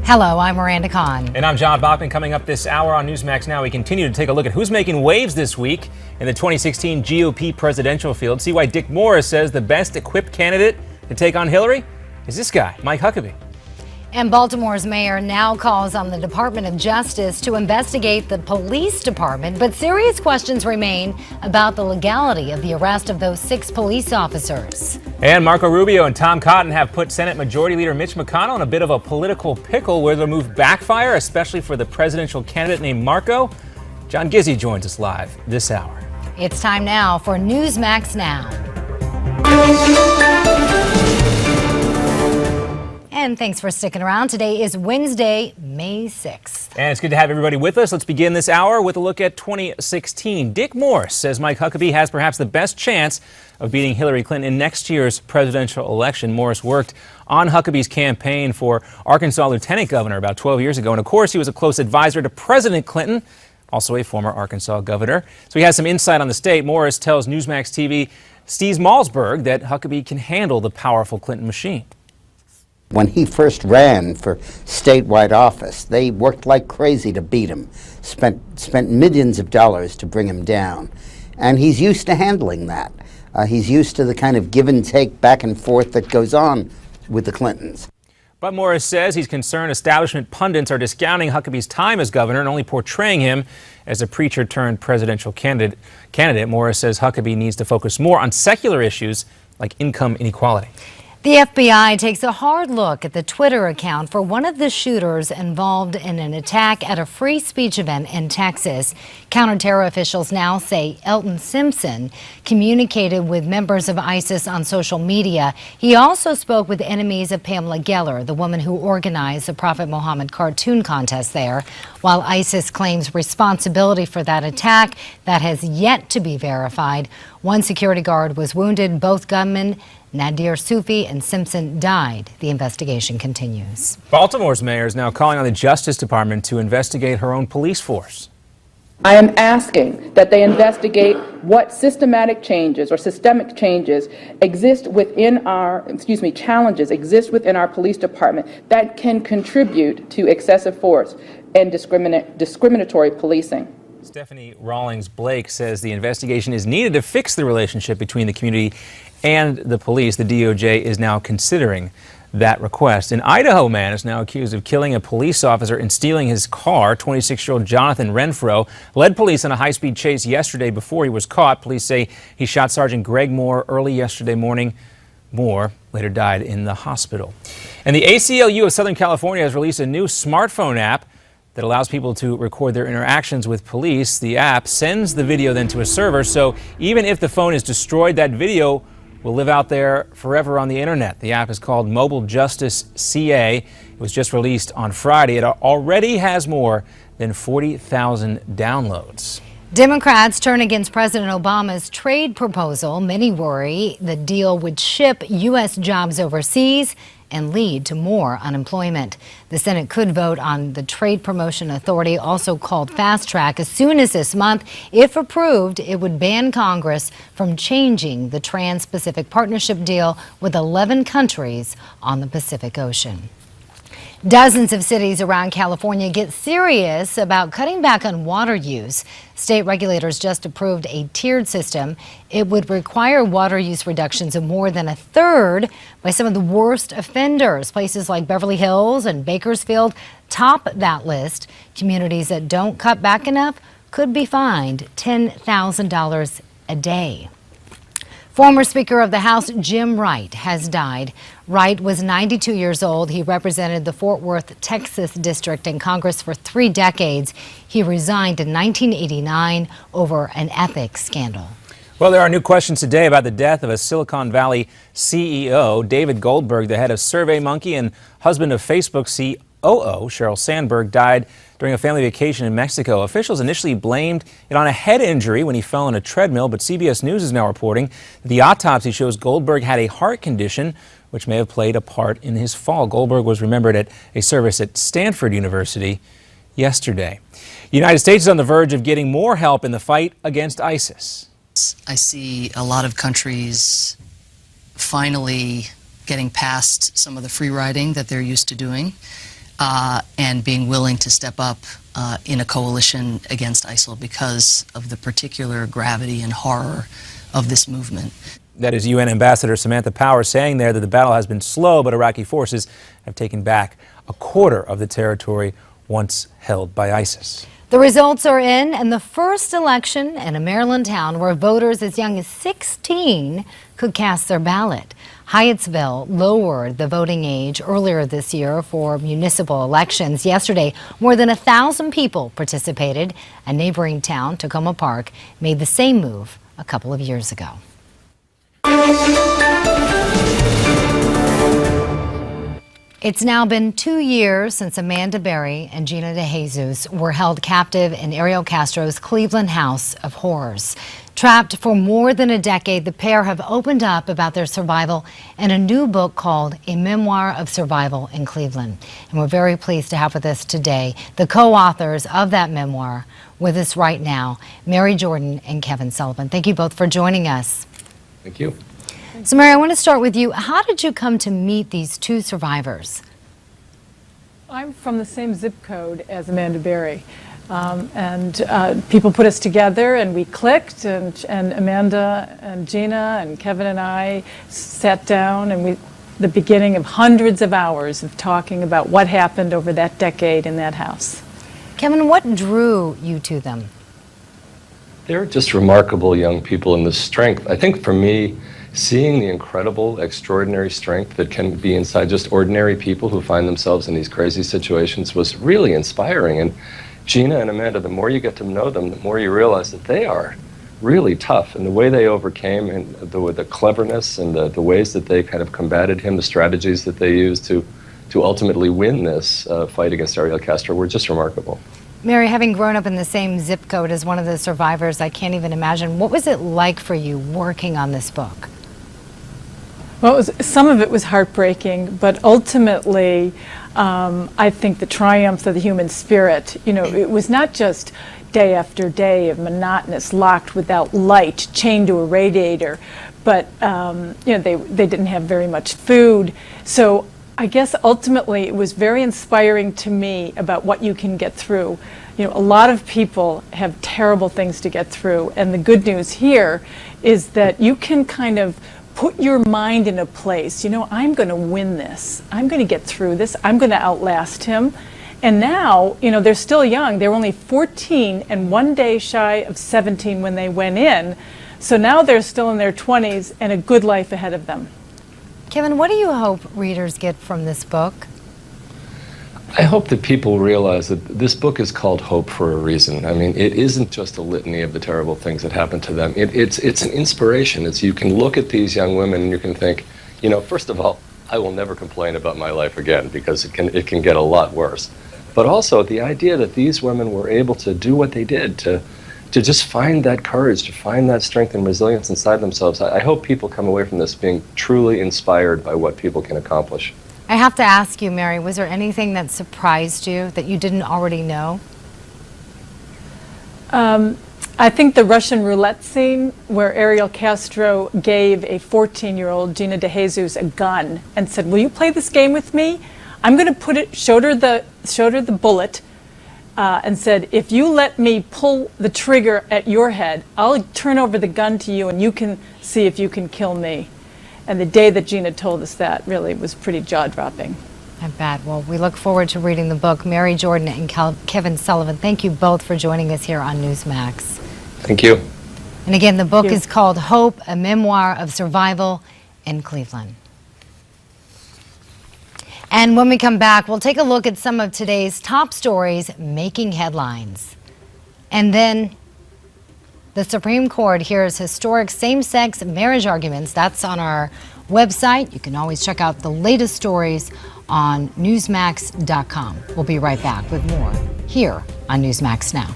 Hello, I'm Miranda Kahn. And I'm John Bachman. Coming up this hour on Newsmax Now, we continue to take a look at who's making waves this week in the 2016 GOP presidential field. See why Dick Morris says the best equipped candidate to take on Hillary is this guy, Mike Huckabee. And Baltimore's mayor now calls on the Department of Justice to investigate the police department, but serious questions remain about the legality of the arrest of those 6 police officers. And Marco Rubio and Tom Cotton have put Senate Majority Leader Mitch McConnell in a bit of a political pickle where the move backfire, especially for the presidential candidate named Marco. John Gizzi joins us live this hour. It's time now for Newsmax Now. And thanks for sticking around. Today is Wednesday, May 6th. And it's good to have everybody with us. Let's begin this hour with a look at 2016. Dick Morris says Mike Huckabee has perhaps the best chance of beating Hillary Clinton in next year's presidential election. Morris worked on Huckabee's campaign for Arkansas Lieutenant Governor about 12 years ago. And of course, he was a close advisor to President Clinton, also a former Arkansas governor. So he has some insight on the state. Morris tells Newsmax TV Steve Malzberg that Huckabee can handle the powerful Clinton machine. When he first ran for statewide office, they worked like crazy to beat him, spent millions of dollars to bring him down. And he's used to handling that. He's used to the kind of give and take back and forth that goes on with the Clintons. But Morris says he's concerned establishment pundits are discounting Huckabee's time as governor and only portraying him as a preacher turned presidential candidate. Morris says Huckabee needs to focus more on secular issues like income inequality. The FBI takes a hard look at the Twitter account for one of the shooters involved in an attack at a free speech event in Texas. Counterterror officials now say Elton Simpson communicated with members of ISIS on social media. He also spoke with enemies of Pamela Geller, the woman who organized the Prophet Muhammad cartoon contest there. While ISIS claims responsibility for that attack, that has yet to be verified. One security guard was wounded. Both gunmen, Nadir Sufi and Simpson, died. The investigation continues. Baltimore's mayor is now calling on the Justice Department to investigate her own police force. I am asking that they investigate what systematic changes or systemic changes exist within our, challenges exist within our police department that can contribute to excessive force and discriminatory policing. Stephanie Rawlings Blake says the investigation is needed to fix the relationship between the community and the police. The DOJ is now considering that request. An Idaho man is now accused of killing a police officer and stealing his car. 26-year-old Jonathan Renfro led police on a high-speed chase yesterday before he was caught. Police say he shot Sergeant Greg Moore early yesterday morning. Moore later died in the hospital. And the ACLU of Southern California has released a new smartphone app that allows people to record their interactions with police. The app sends the video then to a server, so even if the phone is destroyed, that video will live out there forever on the internet. The app is called Mobile Justice CA. It was just released on Friday. It already has more than 40,000 downloads. Democrats turn against President Obama's trade proposal. Many worry the deal would ship U.S. jobs overseas and lead to more unemployment. The Senate could vote on the Trade Promotion Authority, also called Fast Track, as soon as this month. If approved, it would ban Congress from changing the Trans-Pacific Partnership deal with 11 countries on the Pacific Ocean. Dozens of cities around California get serious about cutting back on water use. State regulators just approved a tiered system. It would require water use reductions of more than a third by some of the worst offenders. Places like Beverly Hills and Bakersfield top that list. Communities that don't cut back enough could be fined $10,000 a day. Former Speaker of the House Jim Wright has died. Wright was 92 years old. He represented the Fort Worth, Texas district in Congress for 3 decades. He resigned in 1989 over an ethics scandal. Well, there are new questions today about the death of a Silicon Valley CEO. David Goldberg, the head of SurveyMonkey and husband of Facebook COO Sheryl Sandberg, died during a family vacation in Mexico. Officials initially blamed it on a head injury when he fell on a treadmill, but CBS News is now reporting that the autopsy shows Goldberg had a heart condition which may have played a part in his fall. Goldberg was remembered at a service at Stanford University yesterday. The United States is on the verge of getting more help in the fight against ISIS. I see a lot of countries finally getting past some of the free riding that they're used to doing. and being willing to step up in a coalition against ISIL because of the particular gravity and horror of this movement. That is UN Ambassador Samantha Power saying there that the battle has been slow, but Iraqi forces have taken back a quarter of the territory once held by ISIS. The results are in, and the first election in a Maryland town where voters as young as 16 could cast their ballot. Hyattsville lowered the voting age earlier this year for municipal elections. Yesterday, more than 1,000 people participated. A neighboring town, Tacoma Park, made the same move a couple of years ago. It's now been 2 years since Amanda Berry and Gina DeJesus were held captive in Ariel Castro's Cleveland house of horrors. Trapped for more than a decade, the pair have opened up about their survival in a new book called A Memoir of Survival in Cleveland. And we're very pleased to have with us today the co-authors of that memoir with us right now, Mary Jordan and Kevin Sullivan. Thank you both for joining us. Thank you. So, Mary, I want to start with you. How did you come to meet these two survivors? I'm from the same zip code as Amanda Berry. People put us together and we clicked, and Amanda and Gina and Kevin and I sat down, and the beginning of hundreds of hours of talking about what happened over that decade in that house. Kevin, what drew you to them? They're just remarkable young people, and the strength, I think for me, seeing the incredible, extraordinary strength that can be inside just ordinary people who find themselves in these crazy situations was really inspiring. And Gina and Amanda, the more you get to know them, the more you realize that they are really tough. And the way they overcame, and the cleverness and the ways that they kind of combated him, the strategies that they used to ultimately win this fight against Ariel Castro were just remarkable. Mary, having grown up in the same zip code as one of the survivors, I can't even imagine. What was it like for you working on this book? Well, some of it was heartbreaking, but ultimately, I think the triumph of the human spirit, it was not just day after day of monotonous, locked without light, chained to a radiator, but, they didn't have very much food. So I guess ultimately it was very inspiring to me about what you can get through. A lot of people have terrible things to get through, and the good news here is that you can kind of put your mind in a place, I'm going to win this. I'm going to get through this. I'm going to outlast him. And now, they're still young. They were only 14 and 1 day shy of 17 when they went in. So now they're still in their 20s and a good life ahead of them. Kevin, what do you hope readers get from this book? I hope that people realize that this book is called Hope for a reason. I mean, it isn't just a litany of the terrible things that happened to them. It's an inspiration. You can look at these young women and you can think, first of all, I will never complain about my life again, because it can get a lot worse. But also the idea that these women were able to do what they did, to just find that courage, to find that strength and resilience inside themselves. I hope people come away from this being truly inspired by what people can accomplish. I have to ask you, Mary, was there anything that surprised you that you didn't already know? I think the Russian roulette scene where Ariel Castro gave a 14-year-old Gina DeJesus a gun and said, "Will you play this game with me? I'm going to showed her the bullet, and said, if you let me pull the trigger at your head, I'll turn over the gun to you and you can see if you can kill me." And the day that Gina told us that really was pretty jaw-dropping. I bet. Well, we look forward to reading the book. Mary Jordan and Kevin Sullivan, thank you both for joining us here on Newsmax. Thank you. And again, the book is called Hope, A Memoir of Survival in Cleveland. And when we come back, we'll take a look at some of today's top stories making headlines. And then the Supreme Court hears historic same-sex marriage arguments. That's on our website. You can always check out the latest stories on Newsmax.com. We'll be right back with more here on Newsmax Now.